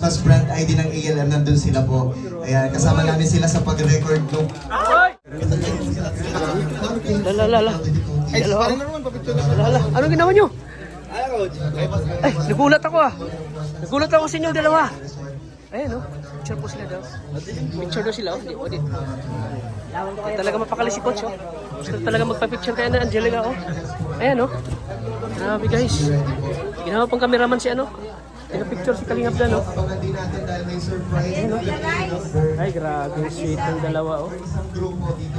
Mas brand ID ng ALM, nandun sila po. Ayan, kasama namin sila sa pag-record nung... Lala. Ano ginawa nyo? Ay, nagulat ako ah. Nagulat ako sa inyo dalawa. Ayan oh, picture po sila daw. Picture daw sila oh. Talaga mapakali si Coach oh. Gusto talaga magpa-picture kaya na Angelica oh. Ayan oh. Grabe guys. Ginawa pang cameraman si ano. Picture si Kalingap Dan oh. Ayan oh. Ay grabe, sweet ng dalawa oh.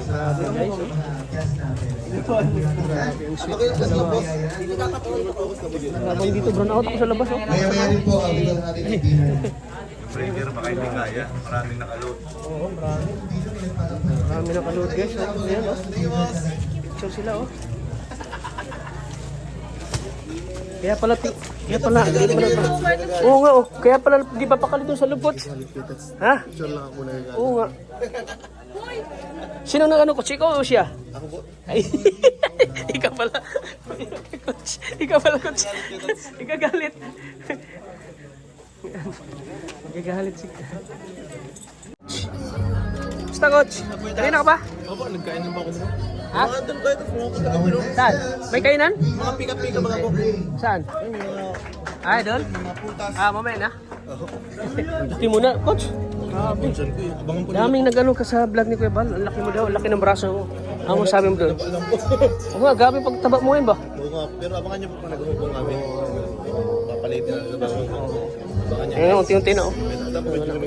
Grabe guys oh. Grabe ang sweet ng dalawa oh. Habang dito brown out ako sa labas oh. Maya-maya rin po, dito na natin yung dinner. Breaker, baka hindi kaya. Maraming nakaload. Oo, marami. Marami nakaload guys. Ayan oh. Picture sila oh. Kaya pala, oo nga oh. Kaya pala, di ba pakali doon sa lubot? Ha? Oo nga. Sino nang ano, Coach? Ikaw o siya? Ako po. Ay, ikaw pala. Coach. Ikaw pala, Coach. Ikagalit. Nagagalit si Basta Coach, kanina ka ba? Opo, nagkain ng bako mo. Ha? Mga doon kayo, tapos Saan? May kainan? mga pika-pika mga po. Saan? Ay, doon? Mga putas. Mamaya na. Gusti mo na, Coach. Grabe. Diyan ko yun. Abangan po nila. Daming nag-ano ka sa vlog ni Kuya Bal. Ang laki mo daw, ang laki ng braso mo. Ano sabi mo doon? Alam po. Oo nga, gabi pagtaba mo yun ba? Oo nga, pero abangan niyo po kung nag-upong kami. Papalitin na sa bako. Abangan niyo. Ayun, unti-unti na oh.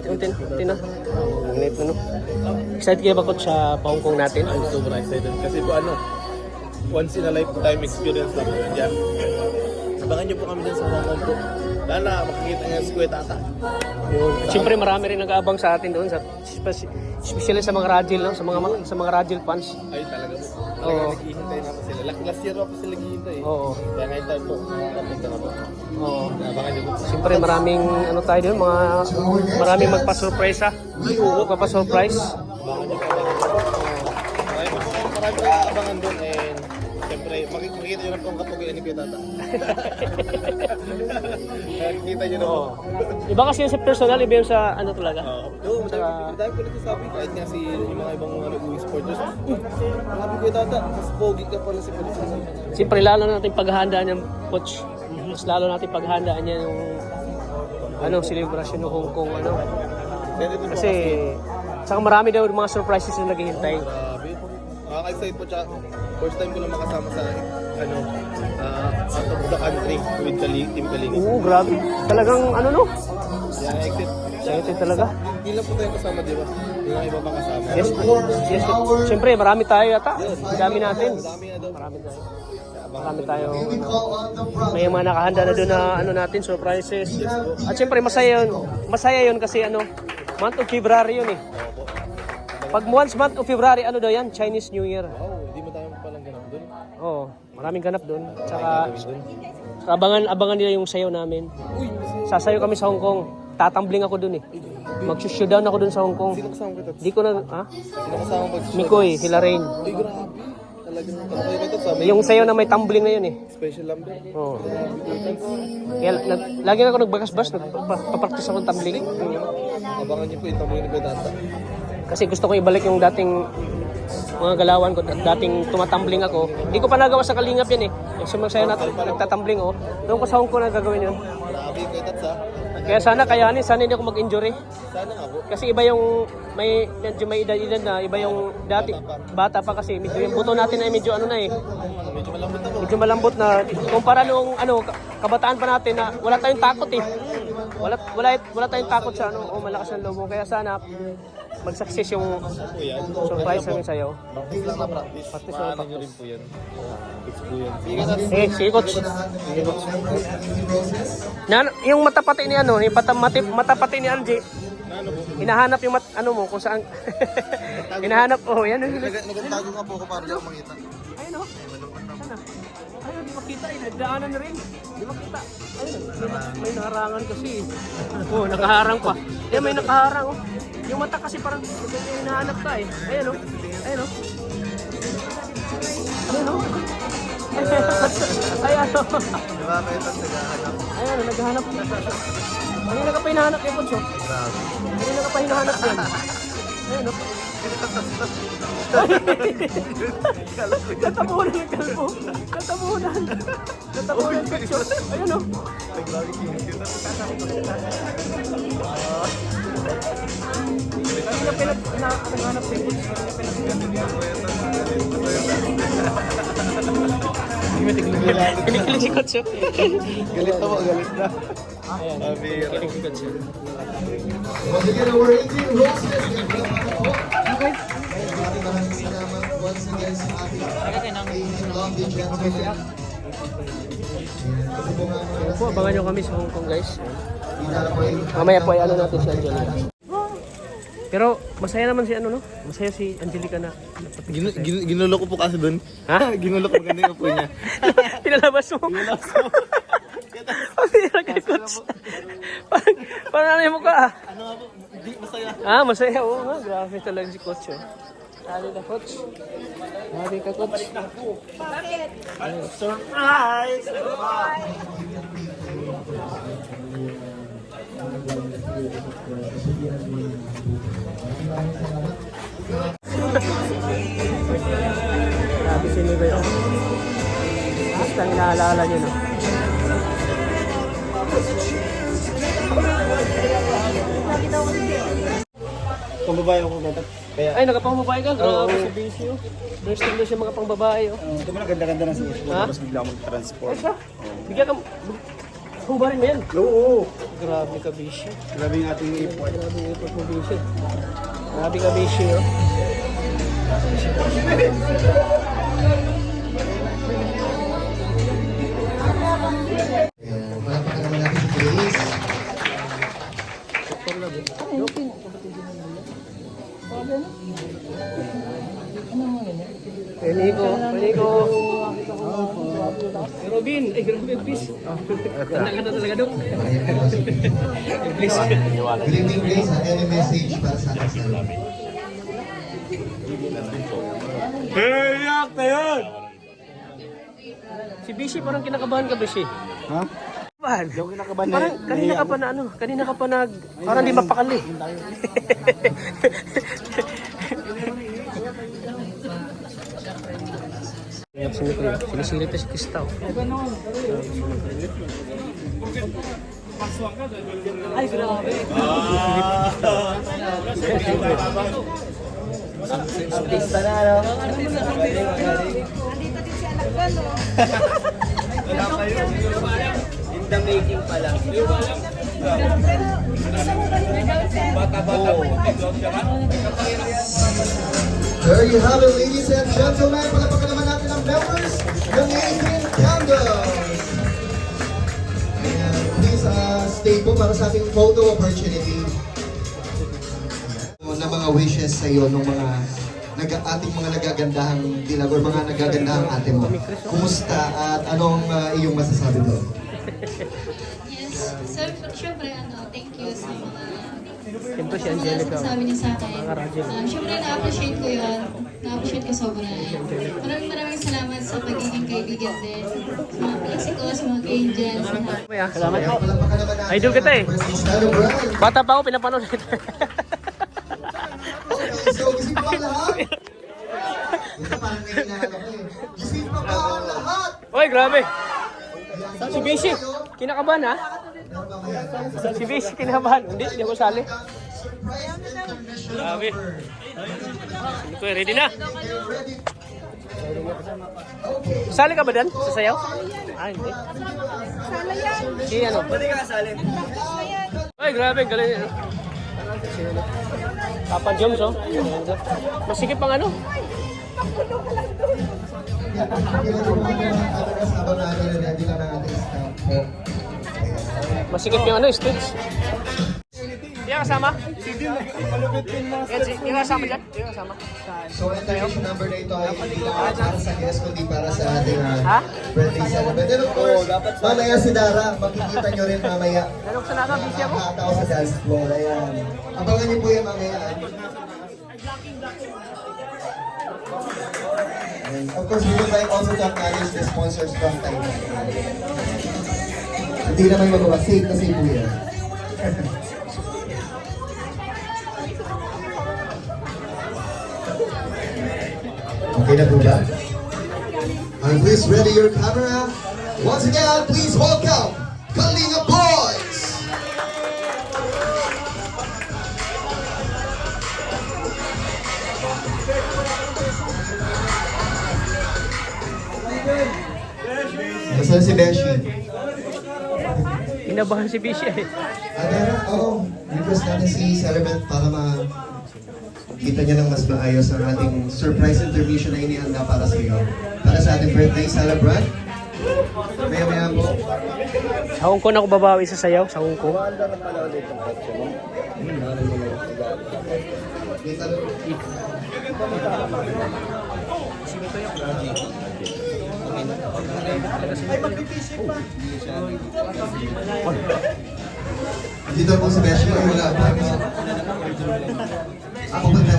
Unti na. Ganito no. Excited kayo ba Coach sa pa Hong Kong natin? I'm sobrang excited. Kasi po once in a lifetime experience na po yun dyan. Abangan niyo po kami dyan sa Hong Kong po. Lala, makikita niyo si Kuya Tata. Siyempre marami rin nag-aabang sa atin doon, especially sa mga Rajil, no? sa mga Rajil fans. Ay, talaga po. Oo. Talaga naghihintay na po sila. Last year ako sila naghihintay. Oo. Kaya ngayon tayo po, nakapunta na po. Oo. Abangan niyo po. Siyempre maraming ano tayo doon, maraming magpa-surprise ha. Magpa-surprise. Abangan niyo po. Marami po abangan doon and siyempre makikita niyo na po ang kapugian ni Kuya Tata. Makikita niyo na po. Iba kasi yung sa personal, iba yung sa ano talaga. Oo, madami po nagsasabi kahit nga si yung mga ibang sporters. Marami Kuya Tata, mas pogi ka pala si Kuya. Siyempre lalo natin paghahandaan yung Coach. Mas lalo natin paghahandaan niya yung celebration ng Hong Kong Kasi saka marami daw mga surprises na naghihintay. Grabe. Nakaka-excite po tsaka first time ko lang makasama sa out of the country with Team Kalinga. Oo, grabe. Talagang Yeah, excited talaga. Hindi lang po tayo kasama, di ba? Hindi nga iba pa kasama. Yes. Siyempre, marami tayo yata. Ang dami natin. Dami nga daw. Marami tayo. May mga nakahanda na doon na natin, surprises. At siyempre, masaya yun. Masaya yun kasi month of February yun eh. Pag month of February, daw yan? Chinese New Year. Wow, hindi mo tayo palang ganap doon. Oo, maraming ganap doon. Tsaka abangan nila yung sayaw namin. Sasayaw kami sa Hong Kong. Tatambling ako doon eh. Mag-showdown ako doon sa Hong Kong. Sino kasama kita? Di ko na, ha? Sino kasama pag Mikoy, Hilarain. Uy, grabe. Talagang kayo kita sa Yung sayaw na may tumbling na yun eh. special lumber. Oo. Kaya lagi na ako nagbagas-bas, nagpa-practice ako ng tumbling. Abangan niyo po yung tambuhin ni Kuya Tata. Kasi gusto ko ibalik yung dating mga galawan ko, dating tumatumbling ako. Hindi ko pa nagawa sa Kalingap yan eh. Yung sumasayaw natin, nagtatumbling oh. Doon ko sa Hong Kong na gagawin yun. Grabe, Kuya Tata. Kaya sana hindi ako mag-injury. Sana nga po. Kasi iba yung medyo may edad na, iba yung dati bata pa kasi medyo yung buto natin ay medyo Medyo malambot na po. medyo malambot na kumpara nung kabataan pa natin na wala tayong takot eh. Wala tayong takot sa malakas ng loob mo. Kaya sana mag-success yung surprise namin sa'yo. Practice lang na practice. Practice lang na Paano nyo rin po yan. Fix po yan. Sige ka natin. Sige, Coach. Yung matapati ni yung matapati ni Angie. Ano po? Hinahanap yung kung saan. Hinahanap, yan. Nagtago nga po ako para di ako makita. Ayun oh. Sana. Ayun, di makita eh. Nagdaanan na rin. Di makita. Ayun, may nakaharangan kasi. Oh, nakaharang pa. May nakaharang oh. Yung mata kasi parang hinahanap ka eh. Ayun oh. Ayun oh. Ayun oh. Ayan oh. Di ba kayo naghahanap? Ayan, naghahanap. Kanina ka pa hinahanap yung Poncho. Kanina ka pa hinahanap yan. Ayun, no? Natabunan ng kalbo. Natabunan. Natabunan ng picture. Ayun, no? Kanina pinaghanap si Poncho. Kiniklik si Poncho. Galit na po, galit na. Ayan. Kiniklik si Poncho. Once again, our 18 roses. Maraming salamat once again sa ating 18 lovely gentlemen. Kasi po nga mga Po, abangan nyo kami sa Hong Kong, guys. inala po ay Mamaya po ay ano natin si Angelica. Pero masaya naman si ano, no? Masaya si Angelica na. Ginulo ko po kasi doon. Ha? Ginulo ko maganda yung po niya. Pinalabas mo. Ang tira kay Coach. Parang ano yung mukha, ah. Ano nga po? Di, masaya. Ah, masaya. Oo nga. Grabe talaga si Coach, oh. Sabi ka, Coach. Sabi ka, Coach. Bakit? Surprise! Grabe si Nico yun. Basta ang inaalala niyo, no? Pambabae ako ba? Kaya, Ay, nagapangbabae ka? Grabe si Bishy, oh. First time na siya mga pangbabae, oh. ito mo na ganda-ganda na sa issue. Ha? Tapos bigla akong transport. Ay, siya. Bigyan ka. Hubarin mo yan. Oo! Grabe ka, Bishy. Grabe yung ating ipon. Grabe yung ipot mo, Bishy. Grabe ka, Bishy, oh. Malapakan naman natin si Grace. Nico. Robin, ay grabe, please. Ganda talaga, Dok. Please. Good evening, Grace. Any message para sa ating sa Si Bishi parang kinakabahan ka, Bishi. Ha? Kabahan. Yung kinakabahan na Parang kanina ka pa na ano, kanina ka pa nag, parang di mapakali. Sinisilip na si Krista. Ay, grabe. Krista na, no? Nandito din si anak ko, no? In the making pa lang. There you have it, ladies and gentlemen. Palapakan naman natin ang members ng 18 Candles. Ayan, please stay po para sa ating photo opportunity. Na mga wishes sa iyo ng mga ating mga nagagandahang dilag or mga nagagandahang ate mo. Kumusta at anong iyong masasabi doon? Yes. So, syempre, thank you sa mga Siyempre si Angelica. sabi niya sa akin. Mga radyo. Syempre, na-appreciate ko yun. Na-appreciate ko sobra. Maraming salamat sa pagiging kaibigan din. Sa mga klase ko, sa mga angels. Salamat po. Palapakan naman natin Idol kita, eh. ang President Stano Brand. Bata pa ako, pinapanood kita. Okay, so gising pa ang lahat? Ito parang ngayon na ako eh. Gising pa ba ang lahat? Oy, grabe. Si Bishi, kinakabahan, ha? Meron ba kaya? Si Bishi, kinakabahan. Hindi ako sali. Grabe. Hindi ko, ready na. Sali ka ba dan? Sa sayaw? Ah, hindi. Si ano? Pwede ka sali. Ay, grabe, galing. Papa Joms, oh. Masikip pang ano? Habang natin ready lang ang ating staff po. Masikip yung ano, stage. Yung kasama? Yung kasama dyan? Yung kasama? So, invitation number na ito ay hindi lang para sa guest, kundi para sa ating Ha? birthday celebrant. And of course, mamaya si Dara, makikita nyo rin mamaya. Dalawang sa naka, busy ako. Nakakatawa sa dance floor. Ayan. Abangan niyo po yan mamaya. And of course, we would like also to acknowledge the sponsors from Taiwan. Hindi naman magawa. Safe na safe po yan. Okay na po ba? And please ready your camera. Once again, please welcome Kalinga Boys! Nasaan si Beshi? Inabahan si Bisha eh. Oo. Request natin si Celebrant para kita niya ng mas maayos ang ating surprise intermission na inihanda para sa iyo. Para sa ating birthday celebrant. Maya-maya po. Sa Hong Kong ako babawi sa sayaw, sa Hong Kong. May tanong. Dito po sa Beshi ay wala pa. Ako ba na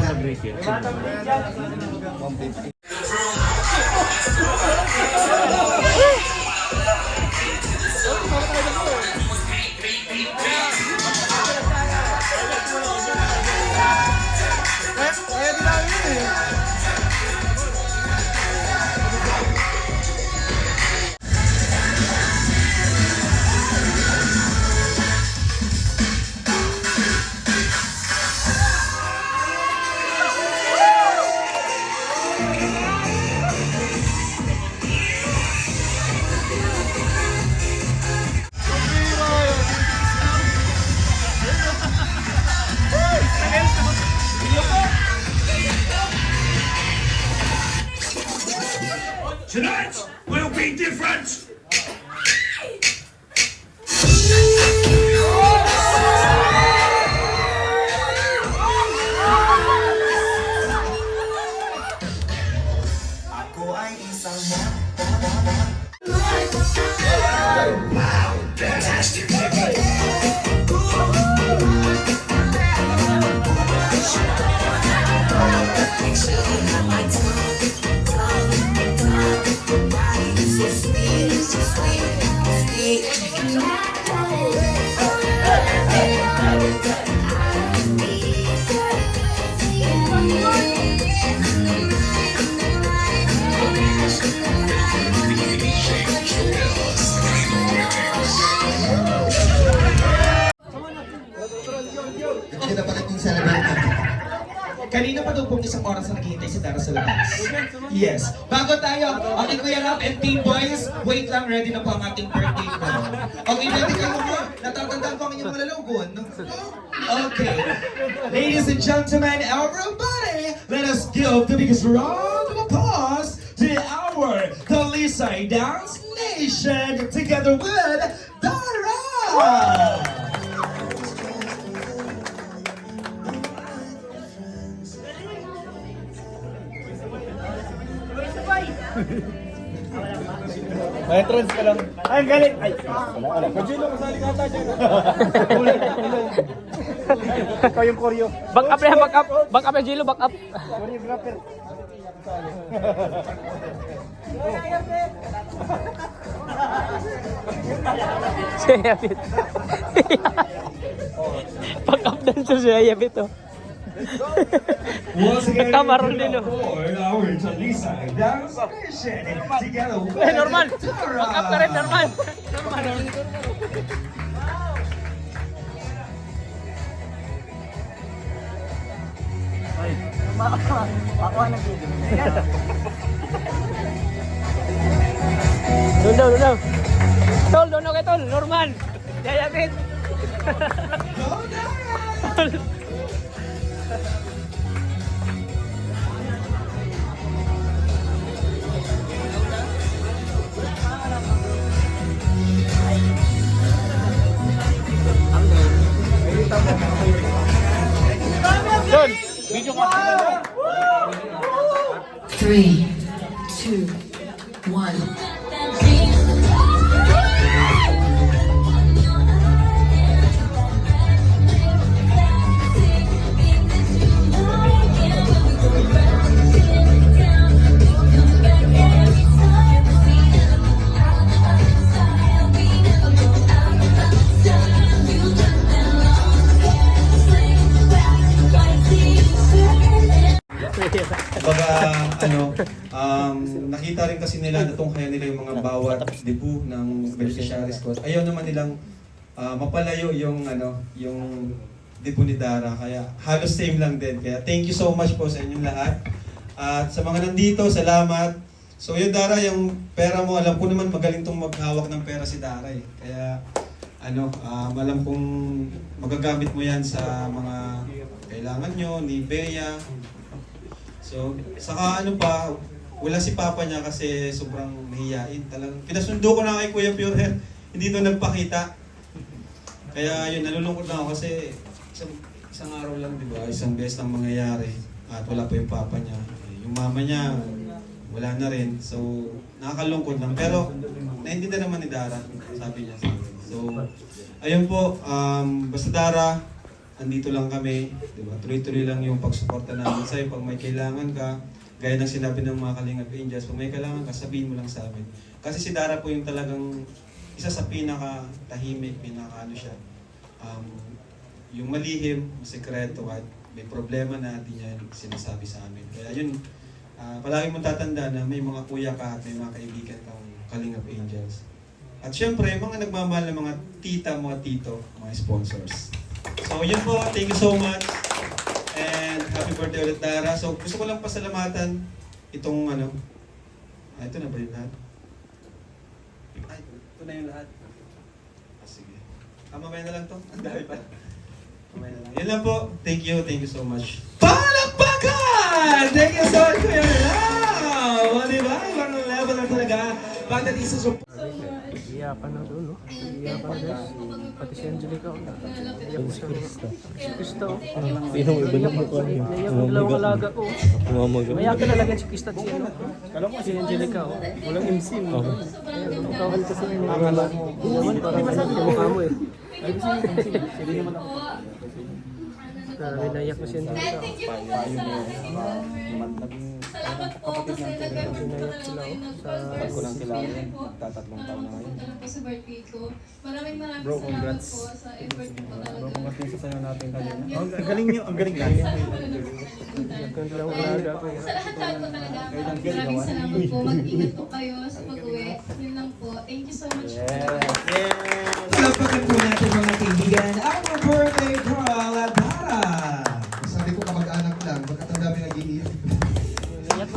Tonight will be different. Ako ay isang wow, fantastic. Hindi na pala yung celebrant. Kanina pa daw pong isang oras na naghihintay si Dara sa labas. Yes. Bago tayo, okay Kuya Rap and Team Boys, wait lang, ready na po ang ating birthday ko. Okay, ready kayo po. Natatandaan ko ang inyong mga lalagon. Okay. Ladies and gentlemen, everybody, let us give the biggest round of applause to our Talisay Dance Nation together with Dara! May trans ka lang. Ay, galit! Ay, wala. Pajilo, kasali ka ata dyan. Ikaw yung koryo. Back up na, back up. Back up na, Jilo, back up. Choreographer. Si Yabit. Back up dancer si Yabit, oh. Once again, Kamaron din, oh. aboard our Talisay Dance Nation together with Eh, normal. Dara. Back up ka rin, normal. Normal. Doon daw, doon daw. Tol, doon daw kay Tol. Normal. Yayabit. Doon. Video ka. 3, 2, 1. nakita rin kasi nila, natunghayan nila yung mga bawat debu ng beneficiaries ko. Ayaw naman nilang mapalayo yung debu ni Dara. Kaya halos same lang din. Kaya thank you so much po sa inyong lahat. At sa mga nandito, salamat. So yun Dara, yung pera mo, alam ko naman magaling tong maghawak ng pera si Dara eh. Kaya alam kong magagamit mo yan sa mga kailangan nyo, ni Bea. So, saka wala si Papa niya kasi sobrang mahihain. Talagang pinasundo ko na kay Kuya Purehead, hindi to nagpakita. Kaya yun, nalulungkot na ako kasi isang araw lang, di ba? Isang beses lang mangyayari at wala pa yung Papa niya. Yung mama niya, wala na rin. So, nakakalungkot lang. Pero, naintindihan naman ni Dara, sabi niya. So, ayun po, basta Dara, andito lang kami, di ba? Tuloy-tuloy lang yung pagsuporta namin sa'yo. Pag may kailangan ka, gaya ng sinabi ng mga Kalingap Angels, pag may kailangan ka, sabihin mo lang sa amin. Kasi si Dara po yung talagang isa sa pinaka-tahimik, siya. Yung malihim, sekreto, at may problema na di niya sinasabi sa amin. Kaya yun, palagi mong tatanda na may mga kuya ka at may mga kaibigan kang Kalingap Angels. At syempre, mga nagmamahal ng mga tita mo at tito, mga sponsors. So yun po, thank you so much. And happy birthday ulit Dara. So gusto ko lang pasalamatan itong ito na ba yung lahat? Ay, ito na yung lahat. Sige. Mamaya na lang to. Ang dami pa. Mamaya na lang. Yun lang po. Thank you so much. Palakpakan! Thank you so much, Kuya Ram! O, diba? Ibang level na talaga. Pagdating sa support. Iyapan na doon, no? Iyapan na guys. Pati si Angelica, iyak ko siya. Si Krista, Sinong iba yung mukha niya? iyak ko dalawang alaga ko. Mayakan na lang si Krista at si Angelica, walang MC mo. Ikaw kasi yung akala mo. Naman, parang masabi yung mukha mo eh. Sige naman ako. Naiyak ko si Angelica. Salamat po kasi nag-birthday ko talaga ngayon ng 12 Kulang kailangan, tatatlong taon na ngayon. Salamat po sa birthday ko. Maraming salamat po sa effort ko talaga. Congrats sa natin kanina. Ang galing niyo, ang galing niyo. Dalawang alaga ko. Sa lahat-lahat po talaga. Maraming salamat po. Mag-ingat po kayo sa pag-uwi. Yun lang po. Thank you so much po. Palakpakan po natin mga kaibigan. Ang birthday girl, Dara! Sabi ko kamag-anak lang, magkatanda may nag-iiyak.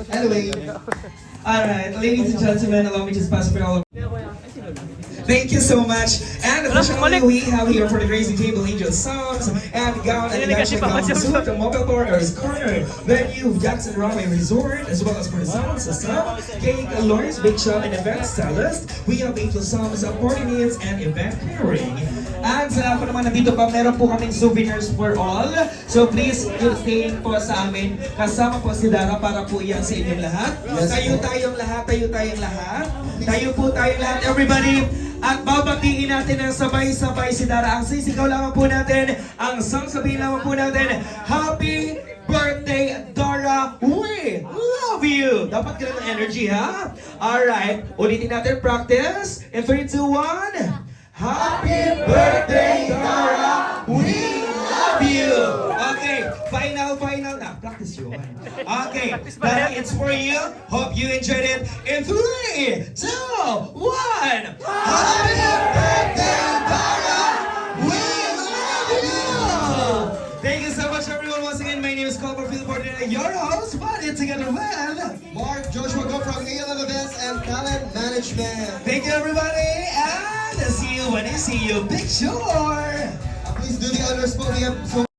Anyway, Alright, ladies and gentlemen, allow me to pass for all. Thank you so much. And additionally, we have here for the Crazy Table Angel Sounds and Gown and National Gown Suit, the Mobile Corners Corner, venue Jackson Runway Resort, as well as for the sound system, Cake, Lawrence Big Shop and Event Stylist. We have Angel Sounds, party needs and event clearing. And sa lahat po naman nandito pa, meron po kaming souvenirs for all. So please, stay po sa amin. Kasama po si Dara para po yan sa inyong lahat. Tayo tayong lahat. Tayo po tayong lahat, everybody. At babatiin natin ng sabay-sabay si Dara. Ang sisigaw lamang po natin, ang sasabihin lamang po natin, Happy Birthday, Dara! We love you! Dapat ganun ang energy, ha? Alright, ulitin natin, practice. In 3, 2, 1. Happy birthday, Dara! We love you! Okay, final na. Practice yun. Okay, Dara, it's for you. Hope you enjoyed it. In 3, 2, 1. Happy birthday, Dara! We love you! Thank you so much, everyone. Once again, my name is Copperfield Porter, your host, Buddy, together with Mark Joshua go from ALM Events and Talent Management. Thank you, everybody, and see you when I see you. Big sure. Please do the honors po. We have so